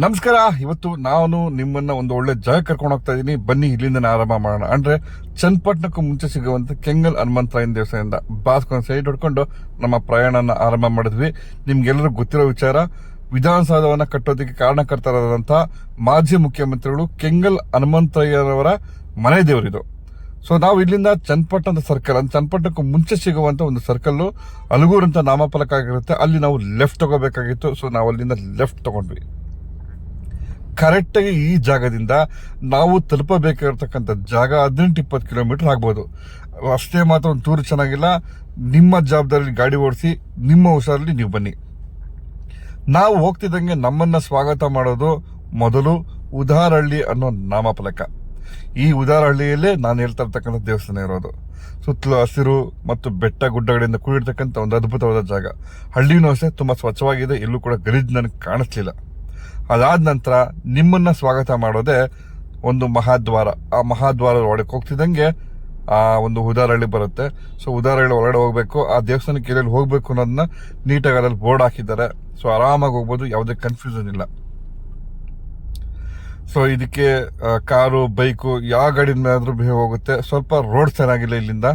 ನಮಸ್ಕಾರ. ಇವತ್ತು ನಾನು ನಿಮ್ಮನ್ನ ಒಂದು ಒಳ್ಳೆ ಜಾಗ ಕರ್ಕೊಂಡು ಹೋಗ್ತಾ ಇದ್ದೀನಿ. ಬನ್ನಿ ಇಲ್ಲಿಂದ ಆರಂಭ ಮಾಡೋಣ. ಅಂದ್ರೆ ಚನ್ನಪಟ್ಟಣಕ್ಕೂ ಮುಂಚೆ ಸಿಗುವಂತ ಕೆಂಗಲ್ ಹನುಮಂತರಾಯನ ದೇವಸ್ಥಾನದಿಂದ ಬಾಸ್ಕೊಂಡ್ ಸೈಡ್ ಹೊಡ್ಕೊಂಡು ನಮ್ಮ ಪ್ರಯಾಣನ ಆರಂಭ ಮಾಡಿದ್ವಿ. ನಿಮ್ಗೆಲ್ಲರೂ ಗೊತ್ತಿರೋ ವಿಚಾರ, ವಿಧಾನಸೌಧವನ್ನ ಕಟ್ಟೋದಕ್ಕೆ ಕಾರಣಕರ್ತರಾದಂತಹ ಮಾಜಿ ಮುಖ್ಯಮಂತ್ರಿಗಳು ಕೆಂಗಲ್ ಹನುಮಂತರಾಯರವರ ಮನೆ ದೇವರಿದು. ಸೊ ನಾವು ಇಲ್ಲಿಂದ ಚನ್ನಪಟ್ಟಣದ ಸರ್ಕಲ್, ಅಂದ್ರೆ ಚನ್ನಪಟ್ಟಣಕ್ಕೂ ಮುಂಚೆ ಸಿಗುವಂತ ಒಂದು ಸರ್ಕಲ್ ಅಲಗೂರು ಅಂತ ನಾಮಫಲಕ ಆಗಿರುತ್ತೆ, ಅಲ್ಲಿ ನಾವು ಲೆಫ್ಟ್ ತಗೋಬೇಕಾಗಿತ್ತು. ಸೊ ನಾವು ಅಲ್ಲಿಂದ ಲೆಫ್ಟ್ ತಗೊಂಡ್ವಿ. ಕರೆಕ್ಟಾಗಿ ಈ ಜಾಗದಿಂದ ನಾವು ತಲುಪಬೇಕಾಗಿರ್ತಕ್ಕಂಥ ಜಾಗ 18-20 ಕಿಲೋಮೀಟರ್ ಆಗ್ಬೋದು. ರಸ್ತೆ ಮಾತ್ರ ಒಂದು ತೂರು ಚೆನ್ನಾಗಿಲ್ಲ. ನಿಮ್ಮ ಜವಾಬ್ದಾರಿ ಗಾಡಿ ಓಡಿಸಿ, ನಿಮ್ಮ ಹುಷಾರಲ್ಲಿ ನೀವು ಬನ್ನಿ. ನಾವು ಹೋಗ್ತಿದ್ದಂಗೆ ನಮ್ಮನ್ನ ಸ್ವಾಗತ ಮಾಡೋದು ಮೊದಲು ಉದಾರಹಳ್ಳಿ ಅನ್ನೋ ನಾಮಫಲಕ. ಈ ಉದಾರಹಳ್ಳಿಯಲ್ಲೇ ನಾನು ಹೇಳ್ತಾ ಇರ್ತಕ್ಕಂಥ ದೇವಸ್ಥಾನ ಇರೋದು. ಸುತ್ತಲೂ ಹಸಿರು ಮತ್ತು ಬೆಟ್ಟ ಗುಡ್ಡಗಳಿಂದ ಕೂಡಿರ್ತಕ್ಕಂಥ ಒಂದು ಅದ್ಭುತವಾದ ಜಾಗ. ಹಳ್ಳಿನೂ ಅಷ್ಟೇ ತುಂಬಾ ಸ್ವಚ್ಛವಾಗಿದೆ, ಎಲ್ಲೂ ಕೂಡ ಗಲೀಜು ನನಗೆ ಕಾಣಿಸ್ಲಿಲ್ಲ. ಅದಾದ ನಂತರ ನಿಮ್ಮನ್ನ ಸ್ವಾಗತ ಮಾಡೋದೇ ಒಂದು ಮಹಾದ್ವಾರ. ಆ ಮಹಾದ್ವಾರ ಒಳಗೆ ಹೋಗ್ತಿದ್ದಂಗೆ ಆ ಒಂದು ಉದಾರಹಳ್ಳಿ ಬರುತ್ತೆ. ಸೊ ಉದಾರಹಳ್ಳಿ ಒಳಗಡೆ ಹೋಗ್ಬೇಕು. ಆ ದೇವಸ್ಥಾನಕ್ಕೆ ಎಲ್ಲೆಲ್ಲಿ ಹೋಗ್ಬೇಕು ಅನ್ನೋದನ್ನ ನೀಟಾಗಿ ಅದ್ರಲ್ಲಿ ಬೋರ್ಡ್ ಹಾಕಿದ್ದಾರೆ. ಸೊ ಆರಾಮಾಗಿ ಹೋಗ್ಬೋದು, ಯಾವುದೇ ಕನ್ಫ್ಯೂಷನ್ ಇಲ್ಲ. ಸೊ ಇದಕ್ಕೆ ಕಾರು, ಬೈಕು ಯಾವ ಗಾಡಿ ಮೇಲಾದ್ರೂ ಹೋಗುತ್ತೆ. ಸ್ವಲ್ಪ ರೋಡ್ ಚೆನ್ನಾಗಿಲ್ಲ, ಇಲ್ಲಿಂದ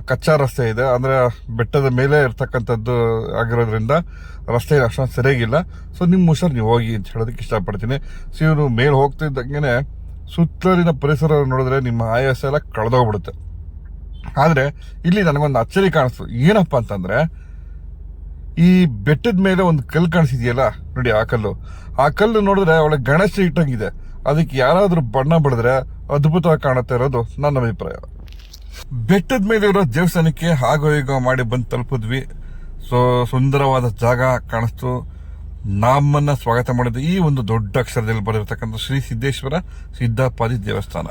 ಕಚ್ಚಾ ರಸ್ತೆ ಇದೆ. ಅಂದ್ರೆ ಬೆಟ್ಟದ ಮೇಲೆ ಇರ್ತಕ್ಕಂಥದ್ದು ಆಗಿರೋದ್ರಿಂದ ರಸ್ತೆ ಅಷ್ಟೊಂದು ಸರಿಯಾಗಿಲ್ಲ. ಸೊ ನಿಮ್ಮ ಹುಷಾರು ನೀವು ಹೋಗಿ ಅಂತ ಹೇಳೋದಕ್ಕೆ ಇಷ್ಟಪಡ್ತೀನಿ. ಸೊ ಇವನು ಮೇಲೆ ಹೋಗ್ತಿದ್ದಂಗೆ ಸುತ್ತಲಿನ ಪರಿಸರ ನೋಡಿದ್ರೆ ನಿಮ್ಮ ಆಯಾಸ ಎಲ್ಲ ಕಳೆದೋಗ್ಬಿಡುತ್ತೆ. ಆದ್ರೆ ಇಲ್ಲಿ ನನಗೊಂದು ಅಚ್ಚರಿ ಕಾಣಿಸ್ತು. ಏನಪ್ಪಾ ಅಂತಂದ್ರೆ, ಈ ಬೆಟ್ಟದ ಮೇಲೆ ಒಂದು ಕಲ್ಲು ಕಾಣಿಸಿದೆಯಲ್ಲ ನೋಡಿ, ಆ ಕಲ್ಲು ನೋಡಿದ್ರೆ ಒಳ್ಳೆ ಗಣೇಶ ಇಟ್ಟಂಗಿದೆ. ಅದಕ್ಕೆ ಯಾರಾದ್ರೂ ಬಣ್ಣ ಬಡಿದ್ರೆ ಅದ್ಭುತವಾಗಿ ಕಾಣುತ್ತೆ ಇರೋದು ನನ್ನ ಅಭಿಪ್ರಾಯ. ಬೆಟ್ಟದ ಮೇಲೆ ಇರೋ ದೇವಸ್ಥಾನಕ್ಕೆ ಹಾಗೋ ಹೀಗೋ ಮಾಡಿ ಬಂದು ತಲುಪಿದ್ವಿ. ಸೊ ಸುಂದರವಾದ ಜಾಗ ಕಾಣಿಸ್ತು. ನಮ್ಮನ್ನ ಸ್ವಾಗತ ಮಾಡಿದ ಈ ಒಂದು ದೊಡ್ಡ ಅಕ್ಷರದಲ್ಲಿ ಬರೆದಿರ್ತಕ್ಕಂಥ ಶ್ರೀ ಸಿದ್ದೇಶ್ವರ ಸಿದ್ದಪ್ಪಾಜಿ ದೇವಸ್ಥಾನ.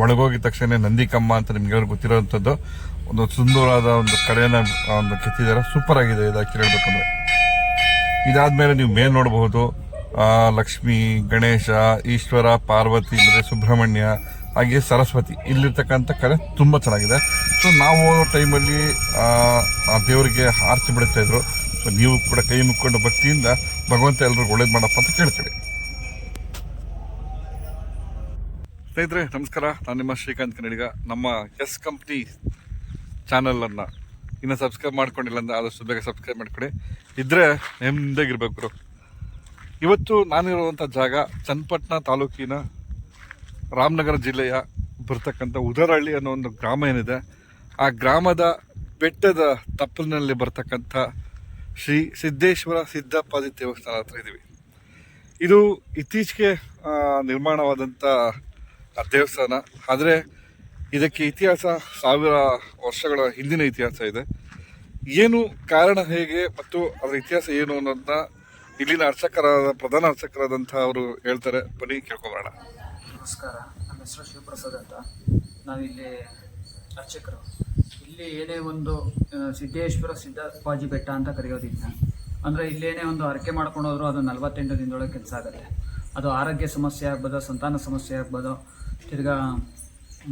ಒಳಗೋಗಿದ ತಕ್ಷಣ ನಂದಿಕಮ್ಮ ಅಂತ ನಿಮ್ಗೆ ಗೊತ್ತಿರೋಂಥದ್ದು ಒಂದು ಸುಂದರವಾದ ಒಂದು ಕಡೆಯನ್ನ ಒಂದು ಕೆತ್ತಿದ್ದಾರೆ. ಸೂಪರ್ ಆಗಿದೆ ಇದು ಆಕ್ಚುಲಿ ಹೇಳ್ಬೇಕಂದ್ರೆ. ಇದಾದ್ಮೇಲೆ ನೀವು ಮೇಲ್ ನೋಡಬಹುದು, ಲಕ್ಷ್ಮಿ, ಗಣೇಶ, ಈಶ್ವರ, ಪಾರ್ವತಿ, ಮತ್ತೆ ಸುಬ್ರಹ್ಮಣ್ಯ, ಹಾಗೆ ಸರಸ್ವತಿ ಇಲ್ಲಿರ್ತಕ್ಕಂಥ ಕಡೆ ತುಂಬಾ ಚೆನ್ನಾಗಿದೆ. ಸೊ ನಾವು ಹೋಗೋ ಟೈಮಲ್ಲಿ ಆ ದೇವರಿಗೆ ಆರ್ತಿ ಬಿಡುತ್ತಾ ಇದ್ರು. ಸೊ ನೀವು ಕೂಡ ಕೈ ಮುಕ್ಕೊಂಡು ಭಕ್ತಿಯಿಂದ ಭಗವಂತ ಎಲ್ರಿಗೂ ಒಳ್ಳೇದು ಮಾಡಪ್ಪ ಅಂತ ಕೇಳ್ಕೊಳ್ಳಿ. ಸ್ನೇಹಿತರೆ ನಮಸ್ಕಾರ, ನಾನು ನಿಮ್ಮ ಶ್ರೀಕಾಂತ್ ಕನ್ನಡಿಗ. ನಮ್ಮ ಎಸ್ ಕಂಪ್ನಿ ಚಾನಲ್ ಅನ್ನ ಇನ್ನು ಸಬ್ಸ್ಕ್ರೈಬ್ ಮಾಡ್ಕೊಂಡಿಲ್ಲ ಅಂದ್ರೆ ಆದಷ್ಟು ಬೇಗ ಸಬ್ಸ್ಕ್ರೈಬ್ ಮಾಡ್ಕೊಳ್ಳಿ. ಇದ್ರೆ ನೆಮ್ಮದಿಯಾಗಿರ್ಬೇಕು. ಇವತ್ತು ನಾನಿರುವಂಥ ಜಾಗ ಚನ್ನಪಟ್ಟಣ ತಾಲೂಕಿನ ರಾಮನಗರ ಜಿಲ್ಲೆಯ ಬರ್ತಕ್ಕಂಥ ಉದಾರಹಳ್ಳಿ ಅನ್ನೋ ಒಂದು ಗ್ರಾಮ ಏನಿದೆ, ಆ ಗ್ರಾಮದ ಬೆಟ್ಟದ ತಪ್ಪಲಿನಲ್ಲಿ ಬರ್ತಕ್ಕಂಥ ಶ್ರೀ ಸಿದ್ದೇಶ್ವರ ಸಿದ್ದಪ್ಪಾಜಿ ದೇವಸ್ಥಾನ ಹತ್ರ ಇದ್ದೀವಿ. ಇದು ಇತ್ತೀಚೆಗೆ ನಿರ್ಮಾಣವಾದಂಥ ದೇವಸ್ಥಾನ. ಆದರೆ ಇದಕ್ಕೆ ಇತಿಹಾಸ 1000 ವರ್ಷಗಳ ಹಿಂದಿನ ಇತಿಹಾಸ ಇದೆ. ಏನು ಕಾರಣ, ಹೇಗೆ ಮತ್ತು ಅದರ ಇತಿಹಾಸ ಏನು ಅನ್ನೋದನ್ನ ಇಲ್ಲಿನ ಪ್ರಧಾನ ಅರ್ಚಕರಾದಂಥ ಅವರು ಹೇಳ್ತಾರೆ. ಬನ್ನಿ ಕೇಳ್ಕೊಂಬರೋಣ. ನಮಸ್ಕಾರ, ನನ್ನ ಹೆಸರು ಶಿವಪ್ರಸಾದ್ ಅಂತ. ನಾವಿಲ್ಲಿ ಅರ್ಚಕರು. ಇಲ್ಲಿ ಏನೇ ಒಂದು ಸಿದ್ದೇಶ್ವರ ಸಿದ್ದಪ್ಪಾಜಿ ಬೆಟ್ಟ ಅಂತ ಕರೆಯೋದಿಲ್ಲ. ಅಂದರೆ ಇಲ್ಲೇನೇ ಒಂದು ಹರಕೆ ಮಾಡ್ಕೊಂಡೋದ್ರು ಅದು 48 ದಿನದೊಳಗೆ ಕೆಲಸ ಆಗುತ್ತೆ. ಅದು ಆರೋಗ್ಯ ಸಮಸ್ಯೆ ಆಗ್ಬೋದು, ಸಂತಾನ ಸಮಸ್ಯೆ ಆಗ್ಬೋದು, ತಿರ್ಗಾ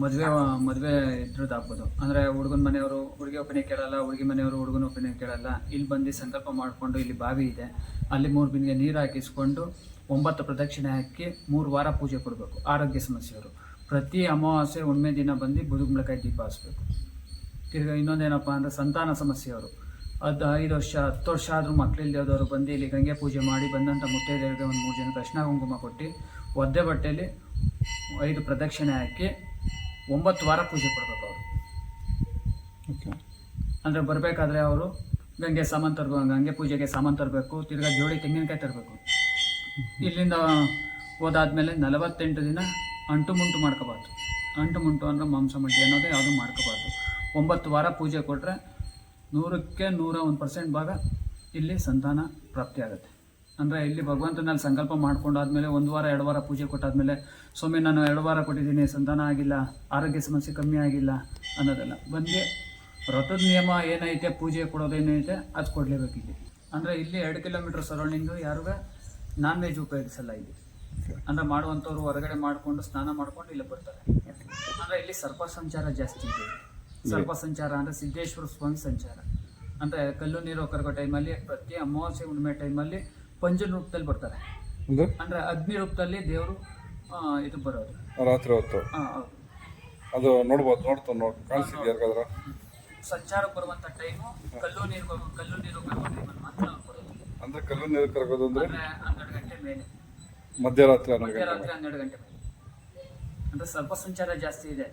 ಮದುವೆ ಇದ್ರದ್ದು ಆಗ್ಬೋದು. ಅಂದರೆ ಹುಡುಗನ ಮನೆಯವರು ಹುಡುಗಿ ಒಪ್ಪಿಗೆ ಕೇಳಲ್ಲ, ಹುಡುಗಿ ಮನೆಯವರು ಹುಡುಗನ ಒಪ್ಪಿಗೆ ಕೇಳಲ್ಲ. ಇಲ್ಲಿ ಬಂದು ಸಂಕಲ್ಪ ಮಾಡಿಕೊಂಡು, ಇಲ್ಲಿ ಬಾವಿ ಇದೆ, ಅಲ್ಲಿ 3 ಬಿಂದಿಗೆ ನೀರು ಹಾಕಿಸ್ಕೊಂಡು 9 ಪ್ರದಕ್ಷಿಣೆ ಹಾಕಿ 3 ವಾರ ಪೂಜೆ ಕೊಡಬೇಕು. ಆರೋಗ್ಯ ಸಮಸ್ಯೆಯವರು ಪ್ರತಿ ಅಮಾವಾಸ್ಯೆ ಹುಣ್ಣಿಮೆ ದಿನ ಬಂದು ಬದುಗುಂಬಳಕಾಯಿ ದೀಪ ಹಚ್ಬೇಕು. ತಿರ್ಗಿ ಇನ್ನೊಂದೇನಪ್ಪ ಅಂದರೆ ಸಂತಾನ ಸಮಸ್ಯೆಯವರು ಅದು 5 ವರ್ಷ 10 ವರ್ಷ ಆದರೂ ಮಕ್ಕಳಿಲ್ಲದವರು ಬಂದು ಇಲ್ಲಿ ಗಂಗೆ ಪೂಜೆ ಮಾಡಿ ಬಂದಂಥ ಮುತ್ತೈದೆಯರಿಗೆ ಒಂದು 3 ಜನಕ್ಕೆ ಅರಿಶಿನ ಕುಂಕುಮ ಕೊಟ್ಟು ಒದ್ದೆ ಬಟ್ಟೆಯಲ್ಲಿ 5 ಪ್ರದಕ್ಷಿಣೆ ಹಾಕಿ 9 ವಾರ ಪೂಜೆ ಕೊಡಬೇಕು ಅವರು. ಅಂದರೆ ಬರಬೇಕಾದ್ರೆ ಅವರು ಗಂಗೆ ಸಾಮಾನು ತರಬೇಕು, ಗಂಗೆ ಪೂಜೆಗೆ ಸಾಮಾನು ತರಬೇಕು. ತಿರ್ಗಾ ಜೋಡಿ ತೆಂಗಿನಕಾಯಿ ತರಬೇಕು. ಇಲ್ಲಿಂದ ಹೋದಾದ್ಮೇಲೆ 48 ದಿನ ಅಂಟು ಮುಂಟು ಮಾಡ್ಕೋಬಾರ್ದು. ಅಂಟು ಮುಂಟು ಅಂದರೆ ಮಾಂಸ ಮಡ್ಡಿ ಅನ್ನೋದು ಯಾವುದು ಮಾಡ್ಕೋಬಾರ್ದು. 9 ವಾರ ಪೂಜೆ ಕೊಟ್ಟರೆ 100ಕ್ಕೆ 101% ಭಾಗ ಇಲ್ಲಿ ಸಂತಾನ ಪ್ರಾಪ್ತಿ ಆಗುತ್ತೆ. ಅಂದರೆ ಇಲ್ಲಿ ಭಗವಂತನಲ್ಲಿ ಸಂಕಲ್ಪ ಮಾಡ್ಕೊಂಡಾದ್ಮೇಲೆ 1 ವಾರ 2 ವಾರ ಪೂಜೆ ಕೊಟ್ಟಾದ್ಮೇಲೆ ಸ್ವಾಮಿ ನಾನು 2 ವಾರ ಕೊಟ್ಟಿದ್ದೀನಿ, ಸಂತಾನ ಆಗಿಲ್ಲ, ಆರೋಗ್ಯ ಸಮಸ್ಯೆ ಕಮ್ಮಿ ಆಗಿಲ್ಲ ಅನ್ನೋದಲ್ಲ. ಬಂದು ವ್ರತದ ನಿಯಮ ಏನೈತೆ, ಪೂಜೆ ಕೊಡೋದೇನೈತೆ ಅದು ಕೊಡಲೇಬೇಕಿದೆ. ಅಂದರೆ ಇಲ್ಲಿ 2 ಕಿಲೋಮೀಟರ್ ಸರೌಂಡಿಂಗು ಯಾರು ನಾನ್ ವೆಜ್ ಉಪಯೋಗಿಸಲ್ಲ ಇಲ್ಲಿ. ಅಂದರೆ ಮಾಡುವಂಥವ್ರು ಹೊರಗಡೆ ಮಾಡಿಕೊಂಡು ಸ್ನಾನ ಮಾಡ್ಕೊಂಡು ಇಲ್ಲಿ ಬರ್ತಾರೆ. ಅಂದರೆ ಇಲ್ಲಿ ಸರ್ಪ ಸಂಚಾರ ಜಾಸ್ತಿ ಇದೆ. ಸರ್ಪ ಸಂಚಾರ ಅಂದರೆ ಸಿದ್ದೇಶ್ವರ ಸ್ವಾಮಿ ಸಂಚಾರ. ಅಂದರೆ ಕಲ್ಲು ನೀರು ಕರಗೋ ಟೈಮಲ್ಲಿ ಪ್ರತಿ ಅಮಾವಾಸ್ಯೆ ಹುಣ್ಣಿಮೆ ಟೈಮಲ್ಲಿ ಪಂಜನ ರೂಪದಲ್ಲಿ ಬರ್ತಾರೆ. ಅಂದರೆ ಅಂದ್ರೆ ಅಗ್ನಿ ರೂಪದಲ್ಲಿ ದೇವರು ಇದು ಬರೋದು. ರಾತ್ರಿ ಹೊತ್ತು ಹೌದು. ಅದು ನೋಡ್ಬೋದು ಕಾಣಿಸ್ತಿದ್ಯಾ ಯಾರಿಗಾದ್ರೆ? ಸಂಚಾರಕ್ಕೆ ಬರುವಂಥ ಟೈಮು ಕಲ್ಲು ನೀರು ಬರುವ ಟೈಮಲ್ಲಿ ಮಾತ್ರ ಬರೋದು. ಅಂದರೆ ಕಲ್ಲು ನೀರು ಕರಗೋದು ಅಂದರೆ 12 ಗಂಟೆ ಮೇಲೆ, ಮಧ್ಯರಾತ್ರಿ 12 ಗಂಟೆ ಮೇಲೆ. ಅಂದ್ರೆ ಸ್ವಲ್ಪ ಸಂಚಾರ ಜಾಸ್ತಿ ಇದೆ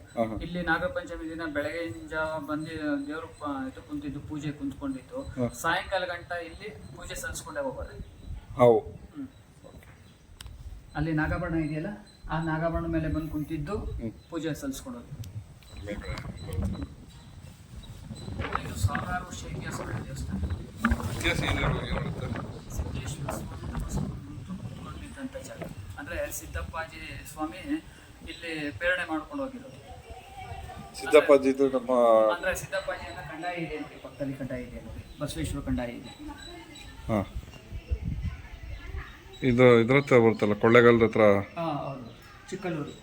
ಇಲ್ಲಿ. ನಾಗರ ಪಂಚಮಿ ದಿನ ಬೆಳಗಿನ ಜಾವ ಬಂದು ದೇವರು ಇದು ಕುಂತಿದ್ದು, ಪೂಜೆ ಕುಂತ್ಕೊಂಡಿದ್ದು, ಸಾಯಂಕಾಲ ಗಂಟ ಇಲ್ಲಿ ಪೂಜೆ ಸಲ್ಲಿಸ್ಕೊಂಡೇ ಹೋಗೋದು. ಅಲ್ಲಿ ನಾಗಾಭರಣ ಇದೆಯಲ್ಲ, ಆ ನಾಗಾಭರಣ ಮೇಲೆ ಬಂದು ಕುಂತಿದ್ದು ಪೂಜೆ ಸಲ್ಲಿಸ್ಕೊಳೋದು. ಇದು ಸಾವಿರಾರು ವರ್ಷ ಇತಿಹಾಸ ದೇವಸ್ಥಾನ. ಸಿದ್ದೇಶ್ವರ ಸ್ವಾಮಿ ಕುತ್ಕೊಂಡಿದ್ದಂಥ ಜಾಗ. ಅಂದ್ರೆ ಸಿದ್ದಪ್ಪಾಜಿ ಸ್ವಾಮಿ ಇಲ್ಲಿ ಪ್ರೇರಣೆ ಮಾಡ್ಕೊಂಡು ಹೋಗಿರೋದು. ಸಿದ್ದಪ್ಪಾಜಿ ನಮ್ಮ ಅಂದ್ರೆ ಸಿದ್ದಪ್ಪಾಜಿ ಅಂತ ಕಂದಾಯ ಇದೆ ನೋಡಿ, ಪಕ್ಕದಲ್ಲಿ ಕಂದಾಯ ಇದೆ ನೋಡಿ, ಬಸವೇಶ್ವರ ಕಂದಾಯ ಇದೆ. ಹಾಂ, ಇದು ಇದ್ರ ಹತ್ರ ಬರುತ್ತಲ್ಲ, ಕೊಳ್ಳೇಗಾಲದ ಹತ್ರ. ಹೌದು,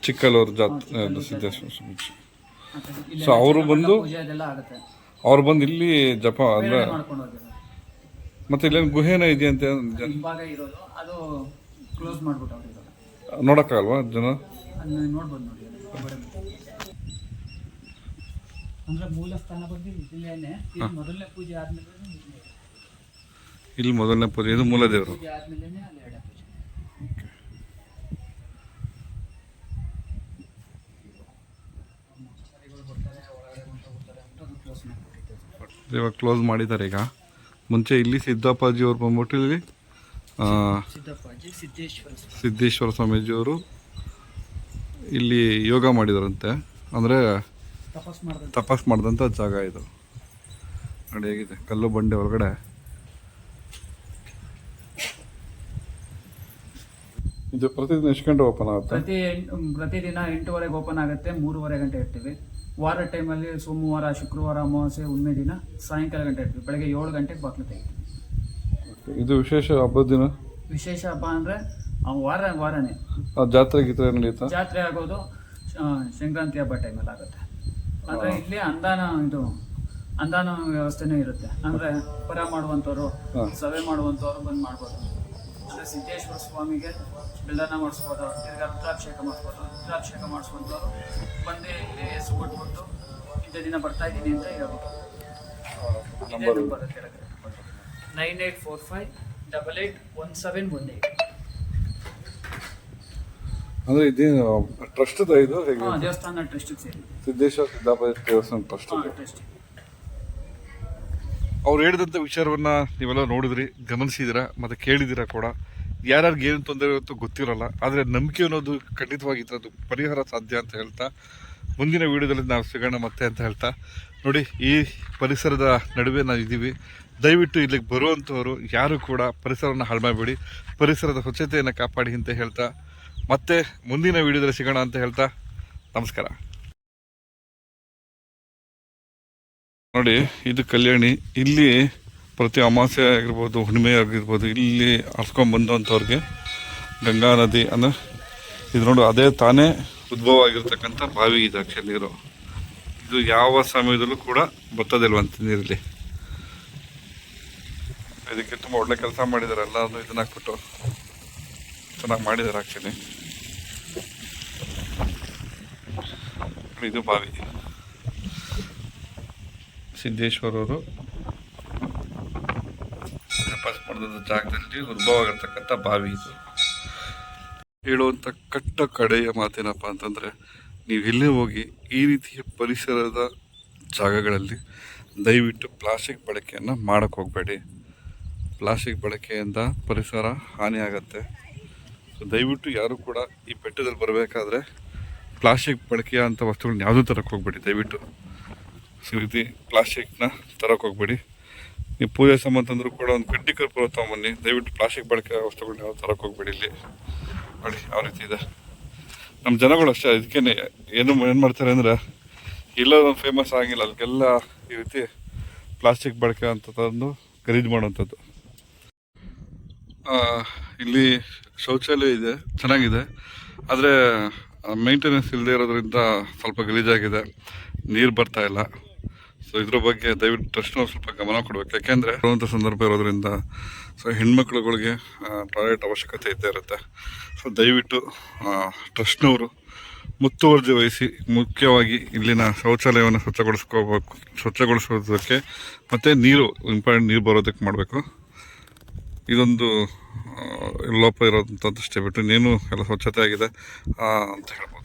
ಚಿಕ್ಕಲ್ಲೂರು ಜಾತ್ರೆ ಸಿದ್ದೇಶ್ವರ ಸ್ವಾಮಿ. ಸೊ ಅವರು ಬಂದು ಅವ್ರು ಬಂದು ಇಲ್ಲಿ ಜಪ ಅಂದ್ರೆ ಮಾಡ್ಕೊಂಡು ಹೋಗಿರೋದು. ಮತ್ತೆ ಇಲ್ಲೇನು ಗುಹೆನ ಇದೆಯಂತೆ ಹಿಂಭಾಗ ಇರೋದು, ಅದು ಕ್ಲೋಸ್ ಮಾಡ್ಬಿಟ್ಟು ಅವ್ರು ಇರೋದು. ನೋಡೋಕ್ಕಾಗಲ್ವಾ ಜನ? ನೋಡ್ಬೋದು ನೋಡಿ. ಅಂದ್ರೆ ಮೂಲ ಸ್ಥಾನ ಬಂದು ಇಲ್ಲೇನೆ. ಮೊದಲನೇ ಪೂಜೆ ಆದ್ಮೇಲೆ ಇಲ್ಲಿ ಮೊದಲನೇ ಪೂಜೆ, ಇದು ಮೂಲ ದೇವರು. ಪೂಜೆ ಆದ್ಮೇಲೆ ಅಲ್ಲಿ ಎರಡನೇ ಪೂಜೆ. ಇವಾಗ ಕ್ಲೋಸ್ ಮಾಡಿದ್ದಾರೆ ಈಗ. ಮುಂಚೆ ಇಲ್ಲಿ ಸಿದ್ದಪ್ಪಾಜಿ ಅವ್ರು ಬಂದ್ಬಿಟ್ಟು ಇಲ್ಲಿ ಸಿದ್ದೇಶ್ವರ ಸ್ವಾಮೀಜಿಯವರು ಇಲ್ಲಿ ಯೋಗ ಮಾಡಿದಾರಂತೆ. ಅಂದರೆ ತಪಸ್ ಮಾಡಿದಂಥ ಜಾಗ ಇದು ನೋಡಿ ಹೇಗಿದೆ, ಕಲ್ಲು ಬಂಡೆ ಒಳಗಡೆ. ಇದು ಪ್ರತಿದಿನ ಎಷ್ಟು ಗಂಟೆ ಓಪನ್ ಆಗುತ್ತೆ? ಪ್ರತಿದಿನ 8:30 ಓಪನ್ ಆಗುತ್ತೆ, 3:30 ಗಂಟೆ ಇರ್ತೀವಿ. ವಾರ ಟೈಮಲ್ಲಿ ಸೋಮವಾರ, ಶುಕ್ರವಾರ, ಅಮಾವಾಸ್ಯೆ, ಹುಣ್ಮೆ ದಿನ ಸಾಯಂಕಾಲ ಗಂಟೆ ಇರ್ತೀವಿ. ಬೆಳಗ್ಗೆ 7 ಗಂಟೆಗೆ ಬಾಗಿಲು ತೆಗಿತೀವಿ. ಇದು ವಿಶೇಷ ಹಬ್ಬದ ದಿನ? ವಿಶೇಷ ಹಬ್ಬ ಅಂದರೆ ವಾರನೇ ಜಾತ್ರೆ ಗೀತ್ರೆ ನಡೆಯುತ್ತಾ? ಜಾತ್ರೆ ಆಗೋದು ಸಂಕ್ರಾಂತಿ ಹಬ್ಬ ಟೈಮಲ್ಲಿ ಆಗುತ್ತೆ. ಅಂದರೆ ಇಲ್ಲಿ ಅಂದಾನ ವ್ಯವಸ್ಥೆನೂ ಇರುತ್ತೆ. ಅಂದರೆ ಪರ ಮಾಡುವಂಥವ್ರು, ಸಭೆ ಮಾಡುವಂಥವ್ರು ಬಂದು ಮಾಡ್ಬೋದು. ಅಂದರೆ ಸಿದ್ದೇಶ್ವರ ಸ್ವಾಮಿಗೆ ಬೆಲ್ಲನ ಮಾಡಿಸ್ಬೋದು, ತಿರ್ಗಾ ರುದ್ರಾಭಿಷೇಕ ಮಾಡಿಸ್ಬೋದು. ರುದ್ರಾಭಿಷೇಕ ಮಾಡಿಸುವಂಥವ್ರು ಬಂದು ಇಲ್ಲಿ ಹೆಸರು ಕೊಟ್ಬಿಟ್ಟು ಇಂಥ ದಿನ ಬರ್ತಾ ಇದ್ದೀನಿ ಅಂತ ಹೇಳ್ಬೋದು. ಇದೇ ನಂಬರ್ ಕೆಳಗೆ 9845881718. ಅಂದ್ರೆ ಇದೇನು ಟ್ರಸ್ಟ್ ಇದು? ದೇವಸ್ಥಾನ ಟ್ರಸ್ಟ್ ಸೇರಿ ಸಿದ್ದೇಶ್ವರ ಸಿದ್ದಾಪುರ ದೇವಸ್ಥಾನ ಟ್ರಸ್ಟ್. ಅವ್ರು ಹೇಳಿದಂಥ ವಿಚಾರವನ್ನ ನೀವೆಲ್ಲ ನೋಡಿದ್ರಿ, ಗಮನಿಸಿದಿರಾ, ಮತ್ತೆ ಕೇಳಿದಿರಾ ಕೂಡ. ಯಾರ್ಯಾರಿಗೆ ಏನು ತೊಂದರೆ ಇರುತ್ತೋ ಗೊತ್ತಿರಲ್ಲ, ಆದರೆ ನಂಬಿಕೆ ಅನ್ನೋದು ಖಂಡಿತವಾಗಿ ಅದು ಪರಿಹಾರ ಸಾಧ್ಯ ಅಂತ ಹೇಳ್ತಾ ಮುಂದಿನ ವಿಡಿಯೋದಲ್ಲಿ ನಾವು ಸಿಗೋಣ ಮತ್ತೆ ಅಂತ ಹೇಳ್ತಾ ನೋಡಿ, ಈ ಪರಿಸರದ ನಡುವೆ ನಾವು ಇದ್ದೀವಿ. ದಯವಿಟ್ಟು ಇಲ್ಲಿಗೆ ಬರುವಂಥವರು ಯಾರು ಕೂಡ ಪರಿಸರವನ್ನು ಹಾಳು ಮಾಡಬೇಡಿ, ಪರಿಸರದ ಸ್ವಚ್ಛತೆಯನ್ನು ಕಾಪಾಡಿ ಅಂತ ಹೇಳ್ತಾ ಮತ್ತೆ ಮುಂದಿನ ವಿಡಿಯೋದಲ್ಲಿ ಸಿಗೋಣ ಅಂತ ಹೇಳ್ತಾ ನಮಸ್ಕಾರ. ನೋಡಿ, ಇದು ಕಲ್ಯಾಣಿ. ಇಲ್ಲಿ ಪ್ರತಿ ಅಮಾವಾಸ್ಯೆ ಆಗಿರ್ಬೋದು, ಹುಣ್ಣಿಮೆ ಆಗಿರ್ಬೋದು, ಇಲ್ಲಿ ಹರ್ಸ್ಕೊಂಡ್ಬಂದಂಥವ್ರಿಗೆ ಗಂಗಾ ನದಿ ಅಂದರೆ ಇದು ನೋಡು, ಅದೇ ತಾನೇ ಉದ್ಭವ ಆಗಿರ್ತಕ್ಕಂಥ ಬಾವಿ ಇದು ಆ್ಯಕ್ಚುಲಿ ನೀರು. ಇದು ಯಾವ ಸಮಯದಲ್ಲೂ ಕೂಡ ಬರ್ತದಿಲ್ವಂತ ನೀರಲ್ಲಿ. ಇದಕ್ಕೆ ತುಂಬ ಒಳ್ಳೆ ಕೆಲಸ ಮಾಡಿದ್ದಾರೆ, ಎಲ್ಲರೂ ಇದನ್ನ ಹಾಕ್ಬಿಟ್ಟು ಚೆನ್ನಾಗಿ ಮಾಡಿದ್ದಾರೆ ಆ್ಯಕ್ಚುಲಿ. ಇದು ಬಾವಿ, ಸಿದ್ದೇಶ್ವರವರು ತಪಸ್ ಮಾಡಿದ ಜಾಗದಲ್ಲಿ ಉದ್ಭವ ಆಗಿರ್ತಕ್ಕಂಥ ಬಾವಿ ಇದು. ಹೇಳುವಂಥ ಕಡೆಯ ಮಾತೇನಪ್ಪ ಅಂತಂದರೆ, ನೀವು ಎಲ್ಲೇ ಹೋಗಿ ಈ ರೀತಿಯ ಪರಿಸರದ ಜಾಗಗಳಲ್ಲಿ ದಯವಿಟ್ಟು ಪ್ಲಾಸ್ಟಿಕ್ ಬಳಕೆಯನ್ನು ಮಾಡೋಕ್ಕೆ ಹೋಗಬೇಡಿ. ಪ್ಲಾಸ್ಟಿಕ್ ಬಳಕೆಯಿಂದ ಪರಿಸರ ಹಾನಿಯಾಗತ್ತೆ. ಸೊ ದಯವಿಟ್ಟು ಯಾರು ಕೂಡ ಈ ಬೆಟ್ಟದಲ್ಲಿ ಬರಬೇಕಾದ್ರೆ ಪ್ಲಾಸ್ಟಿಕ್ ಬಳಕೆಯ ಅಂಥ ವಸ್ತುಗಳನ್ನ ಯಾವುದೂ ತರಕ್ಕೆ ಹೋಗಬೇಡಿ. ದಯವಿಟ್ಟು ಈ ರೀತಿ ಪ್ಲಾಸ್ಟಿಕ್ನ ತರಕ್ಕೆ ಹೋಗಬೇಡಿ. ನೀವು ಪೂಜೆ ಸಂಬಂಧಂದ್ರೂ ಕೂಡ ಒಂದು ಗಡ್ಡಿ ಕರ್ಪೂರ ತೊಗೊಂಬನ್ನಿ. ದಯವಿಟ್ಟು ಪ್ಲಾಸ್ಟಿಕ್ ಬಳಕೆಯ ವಸ್ತುಗಳನ್ನ ಯಾವ್ದು ತರಕ್ಕೆ ಹೋಗಬೇಡಿ. ಇಲ್ಲಿ ನೋಡಿ ಯಾವ ರೀತಿ ಇದೆ. ನಮ್ಮ ಜನಗಳು ಅಷ್ಟೇ, ಅದಕ್ಕೆ ಏನು ಮಾಡ್ತಾರೆ ಅಂದರೆ, ಎಲ್ಲದೊಂದು ಫೇಮಸ್ ಆಗಿಲ್ಲ ಅಲ್ಲಿಗೆಲ್ಲ ಈ ರೀತಿ ಪ್ಲಾಸ್ಟಿಕ್ ಬಳಕೆ ಅಂತ ತಂದು ಖರೀದಿ ಮಾಡುವಂಥದ್ದು. ಇಲ್ಲಿ ಶೌಚಾಲಯ ಇದೆ, ಚೆನ್ನಾಗಿದೆ, ಆದರೆ ಮೇಂಟೆನೆನ್ಸ್ ಇಲ್ಲದೆ ಇರೋದ್ರಿಂದ ಸ್ವಲ್ಪ ಗಲೀಜಾಗಿದೆ, ನೀರು ಬರ್ತಾ ಇಲ್ಲ. ಸೊ ಇದ್ರ ಬಗ್ಗೆ ದಯವಿಟ್ಟು ಟ್ರಸ್ಟ್ನವ್ರು ಸ್ವಲ್ಪ ಗಮನ ಕೊಡಬೇಕು. ಯಾಕೆಂದರೆ ಬರುವಂಥ ಸಂದರ್ಭ ಇರೋದ್ರಿಂದ ಸೊ ಹೆಣ್ಮಕ್ಳುಗಳಿಗೆ ಟಾಯ್ಲೆಟ್ ಅವಶ್ಯಕತೆ ಇದ್ದೇ ಇರುತ್ತೆ. ಸೊ ದಯವಿಟ್ಟು ಟ್ರಸ್ಟ್ನವರು ಮುತುವರ್ಜಿ ವಹಿಸಿ ಮುಖ್ಯವಾಗಿ ಇಲ್ಲಿನ ಶೌಚಾಲಯವನ್ನು ಸ್ವಚ್ಛಗೊಳಿಸೋದಕ್ಕೆ ಮತ್ತು ನೀರು ಇಂಪಾರ್ಟೆಂಟ್ ನೀರು ಬರೋದಕ್ಕೆ ಮಾಡಬೇಕು. ಇದೊಂದು ಲೋಪ ಇರೋದಂಥದ್ದಷ್ಟೇ ಬಿಟ್ಟು ಇನ್ನೇನು ಎಲ್ಲ ಸ್ವಚ್ಛತೆ ಆಗಿದೆ ಅಂತ ಹೇಳ್ಬೋದು.